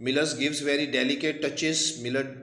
Miller's gives very delicate touches. Miller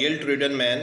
guilt-ridden man،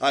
a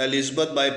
elizabeth by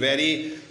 very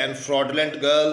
and fraudulent girl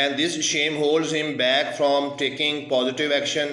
and this shame holds him back from taking positive action،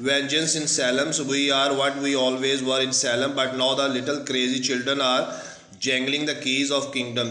Vengeance in Salem, so we are what we always were in Salem, but now the little crazy children are jangling the keys of kingdom.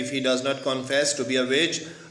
if he does not confess to be a witch،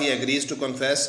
he agrees to confess،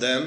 them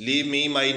leave me my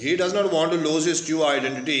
he does not want to lose his true identity،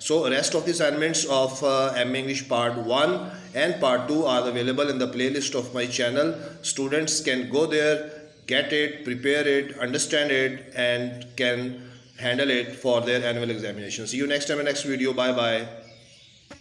So rest of the assignments of MA English Part 1 and Part 2 are available in the playlist of my channel. Students can go there, get it, prepare it, understand it, and can handle it for their annual examination. See you next time in next video. Bye bye.